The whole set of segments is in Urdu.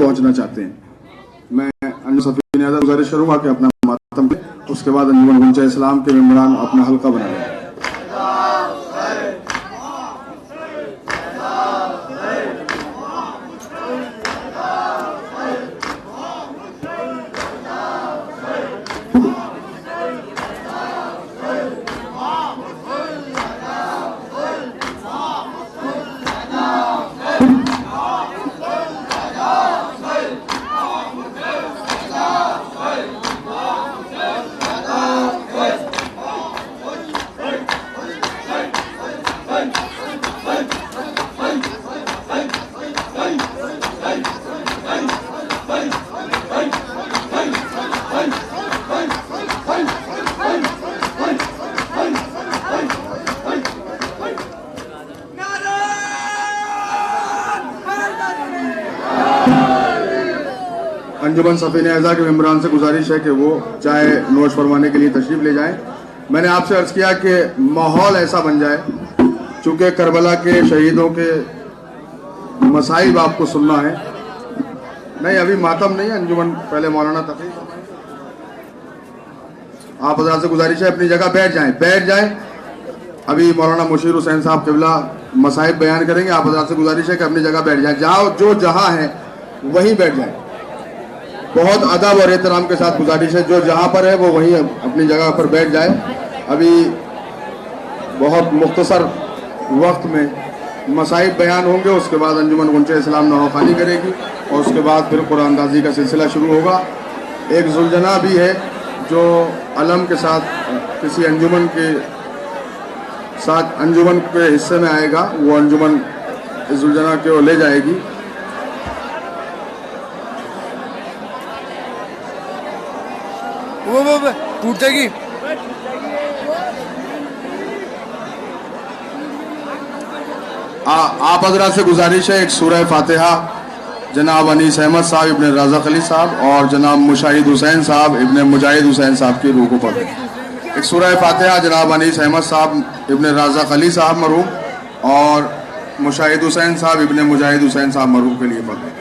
پہنچنا چاہتے ہیں۔ میں انجمن صفی نیازہ گزارش کروں گا کہ اپنا ماتم کریں، اس کے بعد انجمن گنچہ اسلام کے ممبران اپنا حلقہ بنائیں۔ انجمن صفی نیازہ کے ممبران سے گزارش ہے کہ وہ چائے نوش فرمانے کے لیے تشریف لے جائیں۔ میں نے آپ سے عرض کیا کہ ماحول ایسا بن جائے، چونکہ کربلا کے شہیدوں کے مصائب آپ کو سننا ہے۔ نہیں، ابھی ماتم نہیں ہے، انجمن پہلے مولانا تقی آپ حضرات سے گزارش ہے اپنی جگہ بیٹھ جائیں۔ ابھی مولانا مشیر حسین صاحب قبلہ مصائب بیان کریں گے، آپ حضرات سے گزارش ہے کہ اپنی جگہ بیٹھ جائیں، جو جہاں ہے وہیں بیٹھ جائیں۔ بہت ادب اور احترام کے ساتھ گزارش ہے، جو جہاں پر ہے وہ وہیں اپنی جگہ پر بیٹھ جائے۔ ابھی بہت مختصر وقت میں مصائب بیان ہوں گے، اس کے بعد انجمن گنچہ اسلام نواخوانی کرے گی اور اس کے بعد پھر قرآن اندازی کا سلسلہ شروع ہوگا۔ ایک ذوالجناح بھی ہے جو علم کے ساتھ کسی انجمن کے ساتھ انجمن کے حصے میں آئے گا، وہ انجمن ذوالجناح کو لے جائے گی۔ ٹوٹ جائے گی۔ آپ حضرات سے گزارش ہے ایک سورہ فاتحہ جناب انیس احمد صاحب ابن رازق علی صاحب اور جناب مشاہد حسین صاحب ابن مجاہد حسین صاحب کی روح کو پڑھیں۔ ایک سورہ فاتحہ جناب انیس احمد صاحب ابن رازق علی صاحب مرحوم اور مشاہد حسین صاحب ابن مجاہد حسین صاحب مرحوم کے لیے پڑھیں۔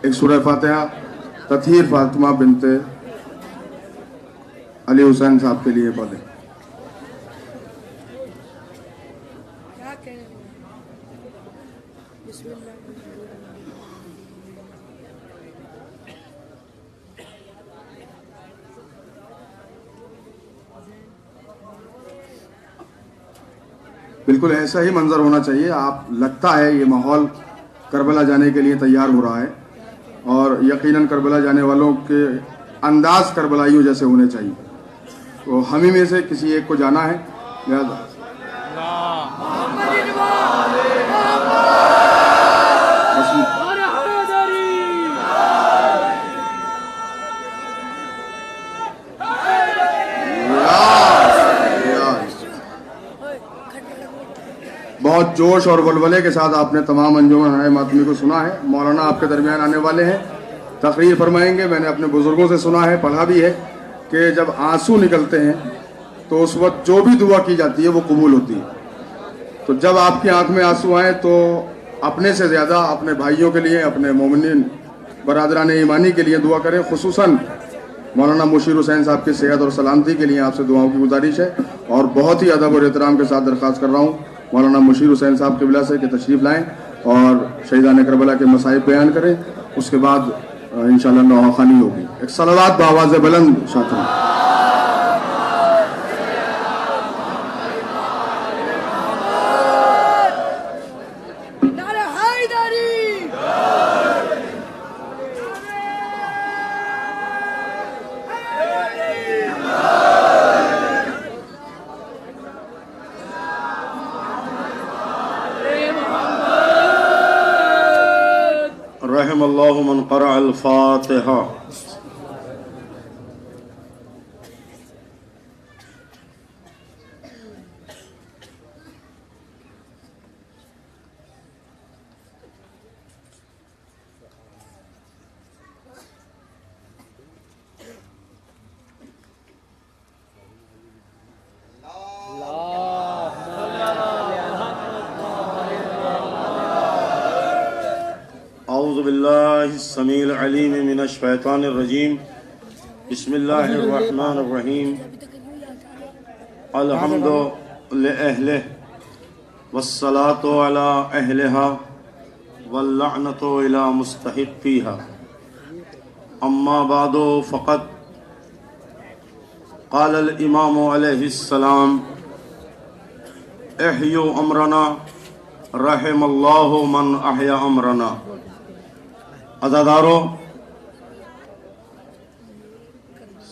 ایک سورہ فاتحہ تطہیر فاطمہ بنت علی حسین صاحب کے لیے پڑھیں۔ بالکل ایسا ہی منظر ہونا چاہیے۔ آپ لگتا ہے یہ ماحول کربلا جانے کے لیے تیار ہو رہا ہے اور یقیناً کربلا جانے والوں کے انداز کربلائیوں جیسے ہونے چاہیے، تو ہم ہی میں سے کسی ایک کو جانا ہے، لہذا بہت جوش اور ولولے کے ساتھ آپ نے تمام انجمن ماتمی کو سنا ہے۔ مولانا آپ کے درمیان آنے والے ہیں، تقریر فرمائیں گے۔ میں نے اپنے بزرگوں سے سنا ہے، پڑھا بھی ہے کہ جب آنسو نکلتے ہیں تو اس وقت جو بھی دعا کی جاتی ہے وہ قبول ہوتی ہے۔ تو جب آپ کی آنکھ میں آنسو آئیں تو اپنے سے زیادہ اپنے بھائیوں کے لیے، اپنے مومنین برادران ایمانی کے لیے دعا کریں۔ خصوصاً مولانا مشیر حسین صاحب کی صحت اور سلامتی کے لیے آپ سے دعاؤں کی گزارش ہے، اور بہت ہی ادب اور احترام کے ساتھ درخواست کر رہا ہوں مولانا مشیر حسین صاحب قبلہ سے کہ تشریف لائیں اور شہیدان کربلا کے مصائب بیان کریں، اس کے بعد انشاءاللہ نواخوانی ہوگی۔ ایک صلوات بآواز بلند ساتھوں۔ رحم اللہ من قرأ الفاتحہ۔ السمیع العلیم من الشیطان الرجیم بسم اللہ الرحمن الرحیم الحمد لأہلہ والصلاة علی اہلہا واللعنۃ الی مستحقیہا اما بعد فقط قال الامام علیہ السلام احیوا امرنا رحم اللہ من احیا امرنا۔ عزادارو،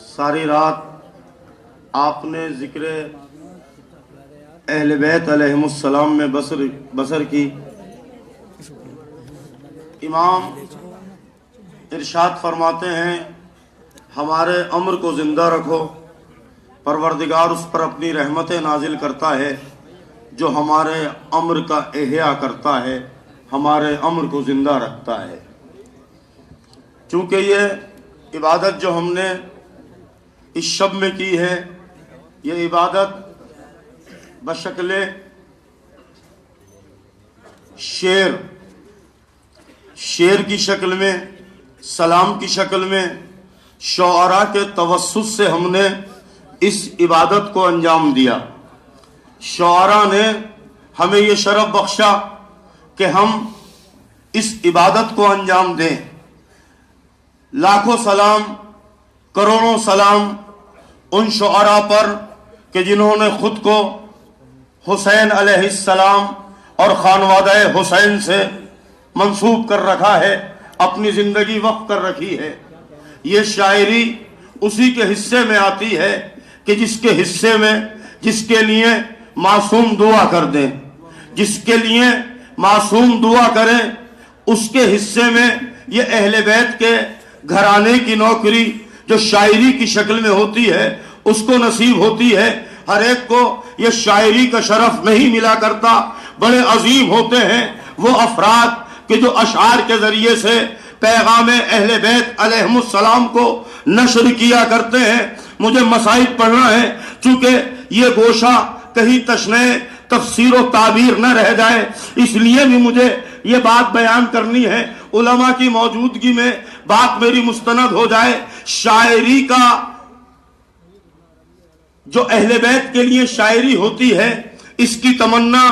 ساری رات آپ نے ذکر اہل بیت علیہم السلام میں بسر کی۔ امام ارشاد فرماتے ہیں ہمارے امر کو زندہ رکھو، پروردگار اس پر اپنی رحمتیں نازل کرتا ہے جو ہمارے امر کا احیا کرتا ہے، ہمارے امر کو زندہ رکھتا ہے۔ چونکہ یہ عبادت جو ہم نے اس شب میں کی ہے، یہ عبادت بشکل شعر کی شکل میں، سلام کی شکل میں، شعراء کے توسط سے ہم نے اس عبادت کو انجام دیا۔ شعراء نے ہمیں یہ شرف بخشا کہ ہم اس عبادت کو انجام دیں۔ لاکھوں سلام، کروڑوں سلام ان شعراء پر کہ جنہوں نے خود کو حسین علیہ السلام اور خانوادہ حسین سے منسوب کر رکھا ہے، اپنی زندگی وقف کر رکھی ہے۔ یہ شاعری اسی کے حصے میں آتی ہے کہ جس کے حصے میں، جس کے لیے معصوم دعا کر دیں، جس کے لیے معصوم دعا کریں، اس کے حصے میں یہ اہل بیت کے گھرانے کی نوکری جو شاعری کی شکل میں ہوتی ہے اس کو نصیب ہوتی ہے۔ ہر ایک کو یہ شاعری کا شرف نہیں ملا کرتا۔ بڑے عظیم ہوتے ہیں وہ افراد کہ جو اشعار کے ذریعے سے پیغام اہل بیت علیہم السلام کو نشر کیا کرتے ہیں۔ مجھے مسائل پڑھنا ہے، چونکہ یہ گوشہ کہیں تشنہ تفسیر و تعبیر نہ رہ جائے، اس لیے بھی مجھے یہ بات بیان کرنی ہے، علماء کی موجودگی میں بات میری مستند ہو جائے۔ شاعری کا جو اہل بیت کے لیے شاعری ہوتی ہے، اس کی تمنا،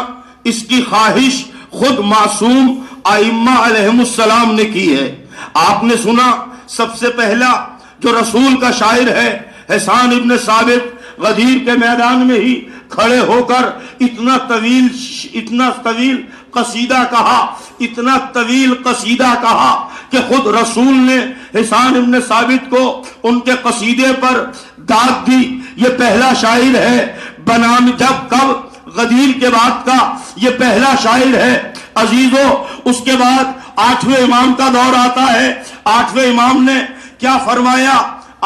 اس کی خواہش خود معصوم ائمہ علیہم السلام نے کی ہے۔ آپ نے سنا سب سے پہلا جو رسول کا شاعر ہے حسان ابن ثابت، غدیر کے میدان میں ہی کھڑے ہو کر اتنا طویل قصیدہ کہا کہ خود رسول نے حسان ابن ثابت کو ان کے قصیدے پر داد دی۔ یہ پہلا شاعر ہے غدیر کے بعد کا یہ پہلا شاعر ہے۔ عزیزو، اس کے بعد 8ویں امام کا دور آتا ہے۔ 8ویں امام نے کیا فرمایا؟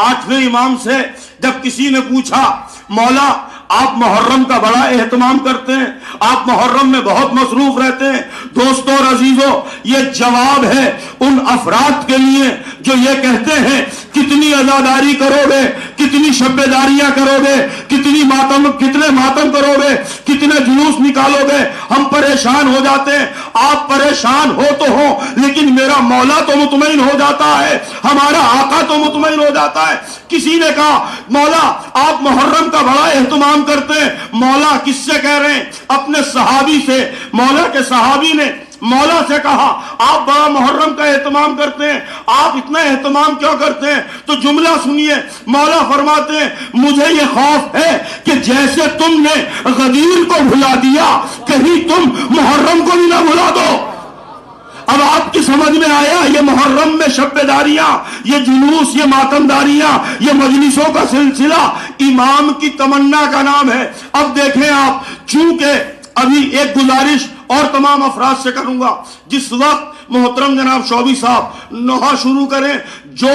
8ویں امام سے جب کسی نے پوچھا مولا آپ محرم کا بڑا اہتمام کرتے ہیں، آپ محرم میں بہت مصروف رہتے ہیں۔ دوستو اور عزیزو، یہ جواب ہے ان افراد کے لیے جو یہ کہتے ہیں کتنی عزاداری کرو گے، کتنی شب داریاں کرو گے، کتنے ماتم کرو گے، کتنے جلوس نکالو گے، ہم پریشان ہو جاتے ہیں۔ آپ پریشان ہو تو ہو، لیکن میرا مولا تو مطمئن ہو جاتا ہے، ہمارا آقا تو مطمئن ہو جاتا ہے۔ کسی نے کہا مولا آپ محرم کا بڑا اہتمام کرتے ہیں۔ مولا کس سے کہہ رہے ہیں؟ اپنے صحابی سے۔ مولا کے صحابی نے مولا سے کہا آپ بڑا محرم کا اہتمام کرتے ہیں، آپ اتنا اہتمام کیوں کرتے ہیں؟ تو جملہ سنیے، مولا فرماتے ہیں مجھے یہ خوف ہے کہ جیسے تم نے غدیر کو بھلا دیا، کہیں تم محرم کو بھی نہ بھلا دو۔ اب آپ کی سمجھ میں آیا یہ محرم میں شب داریاں، یہ جلوس، یہ ماتمداریاں، یہ مجلسوں کا سلسلہ امام کی تمنا کا نام ہے۔ اب دیکھیں آپ، چونکہ ابھی ایک گزارش اور تمام افراد سے کروں گا، جس وقت محترم جناب شعبی صاحب نوحہ شروع کریں، جو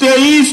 23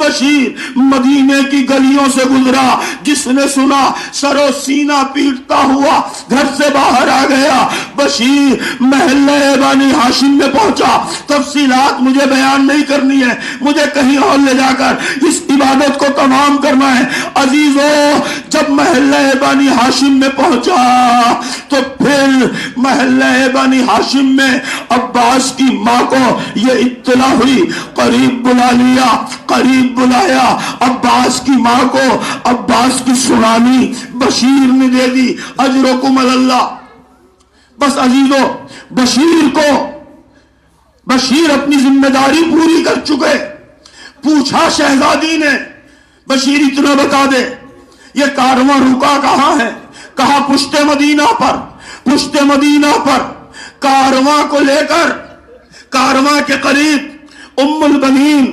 بشیر مدینے کی گلیوں سے گزرا، جس نے سنا سر و سینہ پیٹتا ہوا گھر سے باہر آ گیا۔ بشیر محلہ بنی ہاشم میں پہنچا، تفصیلات مجھے بیان نہیں کرنی ہے، مجھے کہیں اور لے جا کر اس عبادت کو تمام کرنا ہے۔ عزیزو جب محلہ بنی ہاشم میں پہنچا تو پھر محلہ بنی ہاشم میں عباس کی ماں کو یہ اطلاع ہوئی، قریب بلا لیا، قریب بلایا عباس کی ماں کو، عباس کی سنانی بشیر نے دے دی۔ اجرکم اللہ۔ بس عزیزو بشیر اپنی ذمہ داری پوری کر چکے۔ پوچھا شہزادی نے، بشیر اتنا بتا دے یہ کارواں رکا کہاں ہے؟ کہا پشت مدینہ پر، پشت مدینہ پر۔ کارواں کو لے کر کارواں کے قریب ام البنین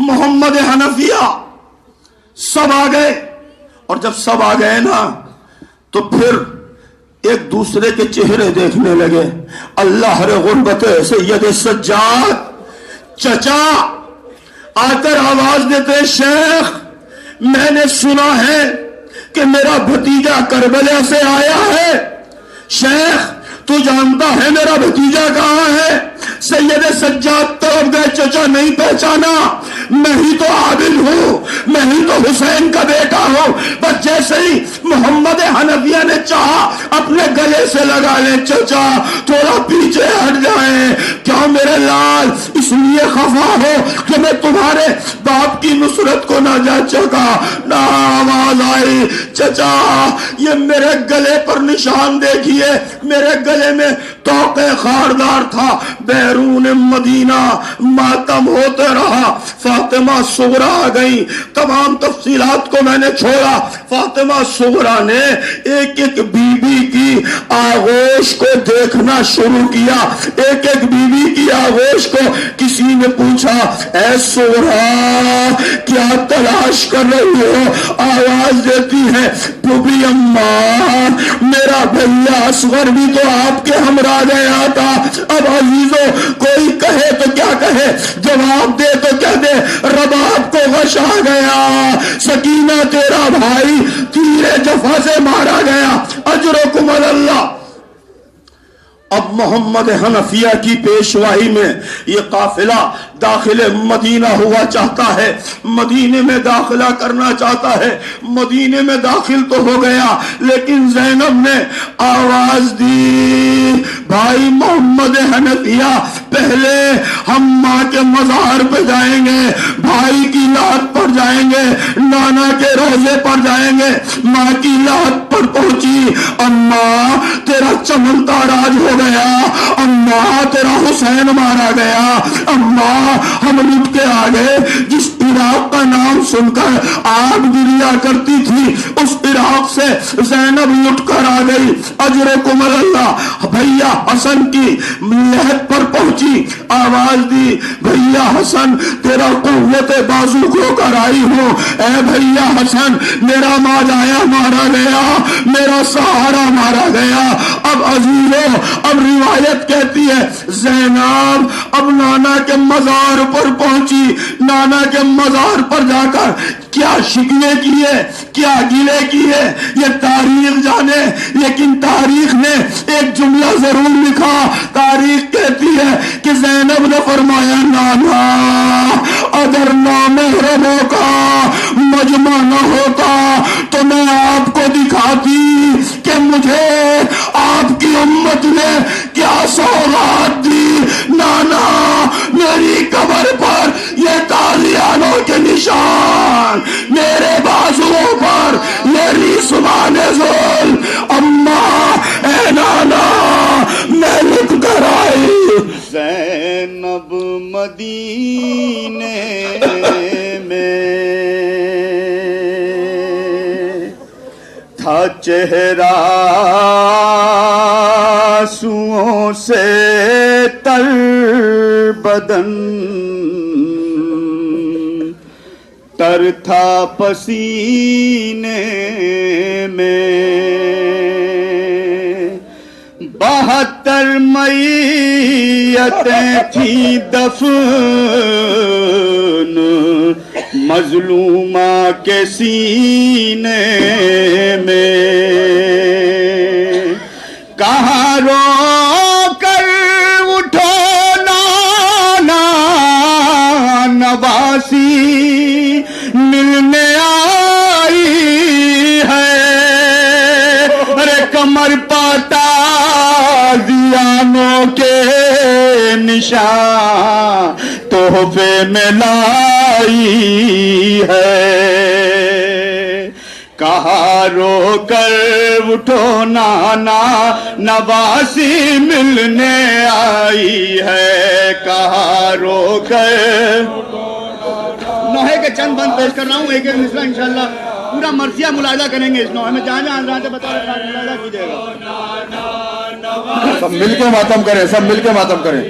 محمد حنفیہ سب آ گئے، اور جب سب آ گئے نا تو پھر ایک دوسرے کے چہرے دیکھنے لگے۔ اللہ رے غربت سید سجاد چچا آ کر آواز دیتے، شیخ میں نے سنا ہے کہ میرا بھتیجا کربلا سے آیا ہے۔ شیخ تو جانتا ہے میرا بھتیجا کہاں ہے؟ سید سجاد طرف گئے، چچا نہیں پہچانا، میں ہی تو عابد ہوں، میں ہی تو حسین کا بیٹا ہوں۔ بس جیسے ہی محمد حنفیہ نے چاہا اپنے گلے سے لگا لے، چچا تھوڑا پیچھے ہٹ جائیں، کیا میرے لال اس لیے خفا ہو کہ میں تمہارے باپ کی نصرت کو نہ جا چکا؟ نہ آواز آئی، چچا یہ میرے گلے پر نشان دیکھیے، میرے گلے میں توق خاردار تھا۔ بیرون مدینہ ماتم ہوتے رہا۔ فاطمہ صغرا آ گئی، تمام تفصیلات کو میں نے چھوڑا۔ فاطمہ صغرا نے ایک ایک بی بی کی آغوش کو دیکھنا شروع کیا، ایک ایک بی بی کی آغوش کو۔ کسی نے پوچھا، اے صغرا کیا تلاش کر رہی ہو؟ آواز دیتی ہے، بوبی اماں میرا بھیا اصغر بھی تو آپ کے ہمراہ گیا تھا۔ اب عزیزو کوئی کہے تو کیا کہے، جواب دے تو کیا دے، رباب کو غش آ گیا۔ سکینہ تیرا بھائی تیر جفا سے مارا گیا۔ اجرکم اللہ۔ اب محمد حنفیہ کی پیشوائی میں یہ قافلہ داخل مدینہ ہوا چاہتا ہے، مدینے میں داخلہ کرنا چاہتا ہے۔ مدینے میں داخل تو ہو گیا، لیکن زینب نے آواز دی، بھائی محمد حنفیہ پہلے ہم ماں کے مزار پہ جائیں گے، بھائی کی لات پر جائیں گے، نانا کے روزے پر جائیں گے۔ ماں کی لات پر پہنچی، اماں تیرا چمن تاراج ہو گیا، اماں تیرا حسین مارا گیا، اماں ہم لٹ کے آ گئے۔ جس عراق کا نام سن کر آگ گریا کرتی تھی، اس عراق سے زینب لٹ کر آ گئی۔ اجرکم اللہ۔ بھیا حسن کی لہت پر پہنچی، آواز دی، بھیا حسن تیرا قوت بازو کھو کر آئی ہوں، اے بھیا حسن میرا ماجایا مارا گیا، میرا سہارا مارا گیا۔ اب عزیزو اب روایت کہتی ہے زینب اب نانا کے مزار پر پہنچی۔ نانا کے مزار پر جا کر کیا شکوے کیے، کیا گلے کیے یہ تاریخ جانے، لیکن تاریخ نے ایک جملہ ضرور لکھا۔ تاریخ کہتی ہے کہ زینب نے فرمایا، نانا اگر نامحرموں کا مجمع نہ ہوتا تو میں آپ کو دکھاتی کہ مجھے آپ کی امت نے کیا سوغات دی۔ نانا میری قبر پر یہ تازیانوں کے نشان، میرے بازوؤں پر یہ ریسمان ظلم، اماں اے نانا میں لٹ کر آئی۔ زینب مدینے میں تھا چہرہ آنسوؤں سے تر بدن، تر تھا پسینے میں، 72 میتیں تھی دفن مظلومہ کے سینے میں کہاں رو کر اٹھو نانا نواسی ملنے آئی ہے ارے کمر پاتا دیانوں کے نشان تحفے میں لائی ہے کہا رو کر اٹھو نانا نواسی ملنے آئی ہے کہا رو کر نوحے کے چند بند پیش کر رہا ہوں ایک ایک مصرع انشاءاللہ پورا مرثیہ ملاحظہ کریں گے اس نوحے میں جہاں جہاں حضرات بتا رہے ہیں ملاحظہ کیجئے گا سب مل کے ماتم کریں سب مل کے ماتم کریں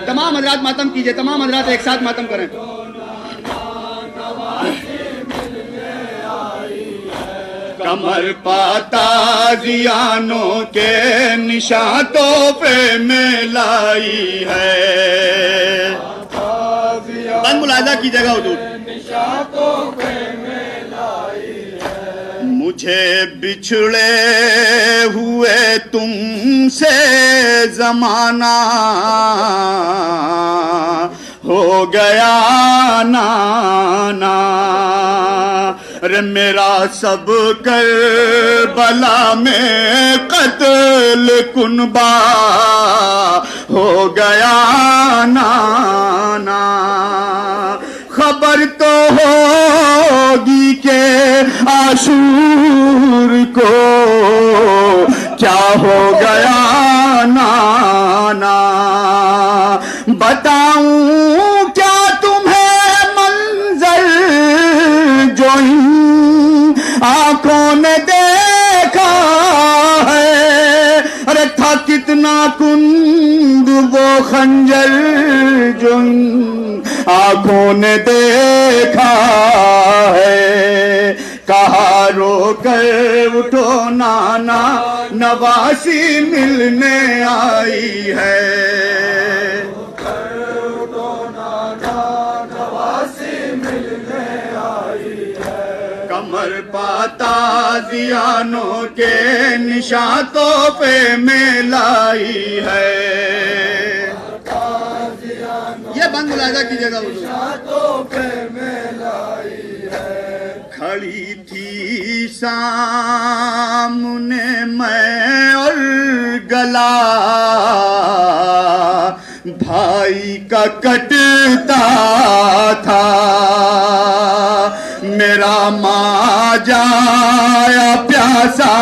تمام حضرات ماتم کیجئے تمام حضرات ایک ساتھ ماتم کریں کمر پاتا زیانوں کے نشان تحفے میں لائی ہے بند ملاحظہ کیجئے گا حضور مجھے بچھڑے ہوئے تم سے زمانہ ہو گیا نانا رے میرا سب کربلا میں قتل کنبا ہو گیا نانا خبر تو ہوگی کہ عاشور کو کیا ہو گیا نانا بتاؤں کیا تمہیں منظر جو ان آنکھوں نے دیکھا ہے ارے تھا کتنا کند وہ خنجر جو ان آنکھوں نے دیکھا ہے کہا رو کر اٹھو نانا نواسی ملنے آئی ہے کمر پاتا زیانوں کے نشان تحفے میں لائی ہے یہ بند ملاحظہ کیجئے گا کھڑی تھی سامنے میں اور گلا بھائی کا کٹتا تھا میرا ماں جایا پیاسا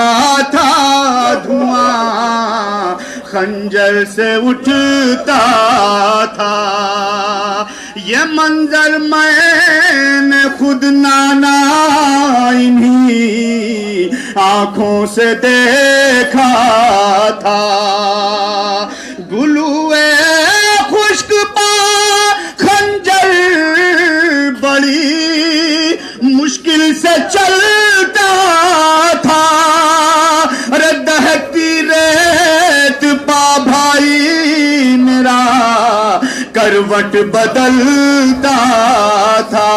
تھا دھواں خنجر سے اٹھتا تھا یہ منظر میں نے خود نانا انہی آنکھوں سے دیکھا تھا گلوئے خشک پا خنجر بڑی مشکل سے چلتا تھا ارے دہتی ریت پا بھائی میرا کروٹ بدلتا تھا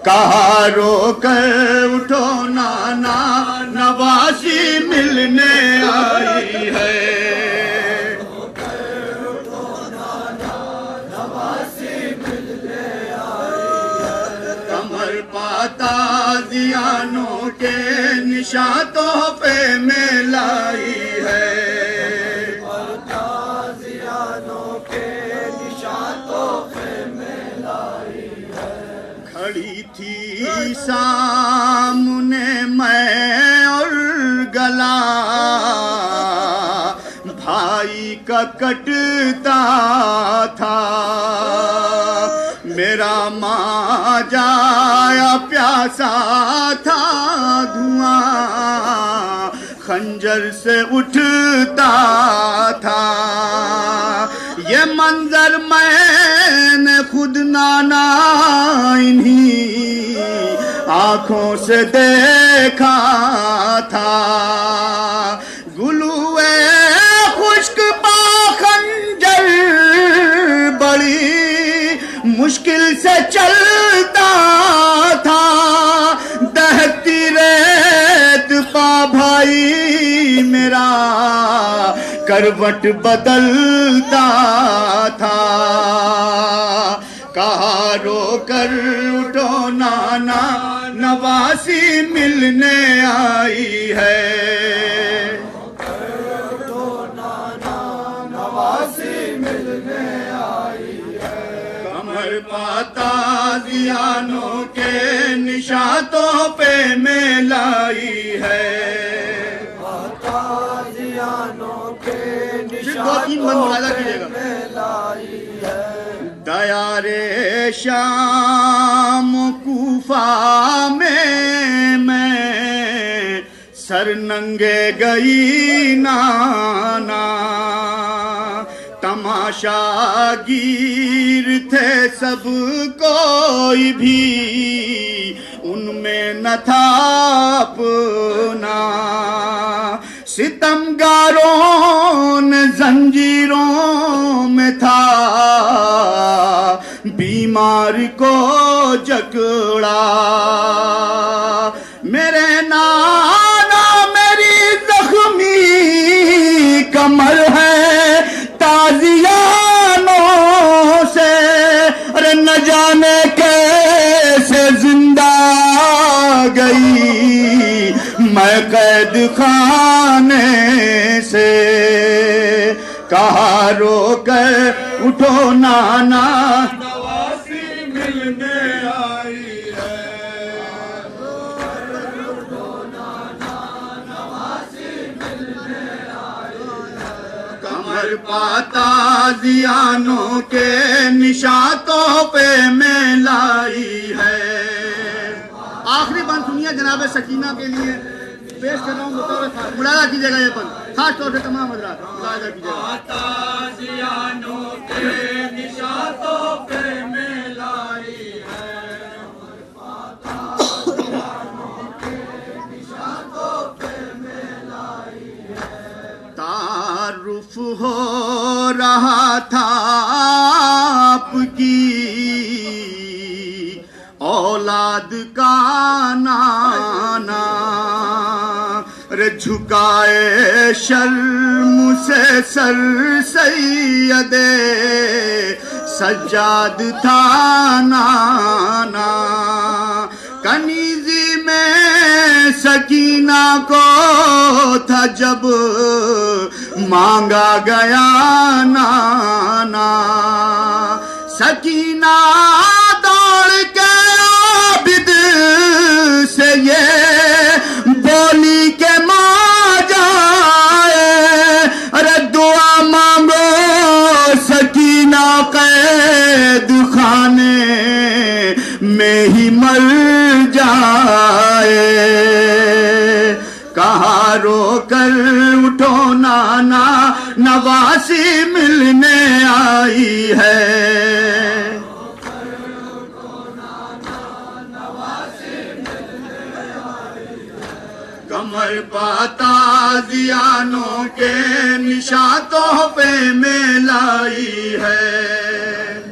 کہا رو کر اٹھو نانا نواسی ملنے آئی ہے کمر پاتا زیانوں کے نشان تحفے میں لائی ہے کھڑی تھی سامنے میں اور گلا بھائی کا کٹتا تھا میرا ماں جایا پیاسا تھا دھواں خنجر سے اٹھتا تھا یہ منظر میں نے خود نانا انہی آنکھوں سے دیکھا تھا گلوئے خشک پا خنجر بڑی مشکل سے چل میرا کروٹ بدلتا تھا کہا رو کر اٹھو نانا نواسی ملنے آئی ہے کمر پاتا زیانوں کے نشاتوں پہ میں لائی ہے دو تین بند ملاحظہ کیجیے گا دیار شام کوفہ میں سر ننگے گئی نانا تماشا گیر تھے سب کوئی بھی ان میں نہ تھا اپنا ستمگاروں نے زنجیروں میں تھا بیمار کو جکڑا میرے نانا میری زخمی کمر ہے تازیانوں سے ارے نہ جانے کیسے زندہ گئی میں قید خانے سے کہا رو کر اٹھو نانا نواسی ملنے آئی ہے کمر پاتا زیانوں کے نشاتوں پہ میں لائی ہے آخری بند سنیے جناب سکینہ کے لیے پیش کر رہا ہوں بطور خاص ملاحظہ کیجیے گا یہ بند خاص طور سے تمام حضرات ملاحظہ کیجیے گا تعارف ہو رہا تھا آپ کی اولاد کا نانا رے جھکائے شرم سے سر سید سجاد تھا نانا کنیزی میں سکینہ کو تھا جب مانگا گیا نانا سکینہ دوڑ کے عابد سے یہ بولی کے ماں جائے ارے دعا مانگو سکینہ قید خانے میں ہی مر جائے کہا رو کر اٹھو نانا نواسی ملنے آئی ہے کمر پاتا زیانوں کے نشاتوں پہ میں لائی ہے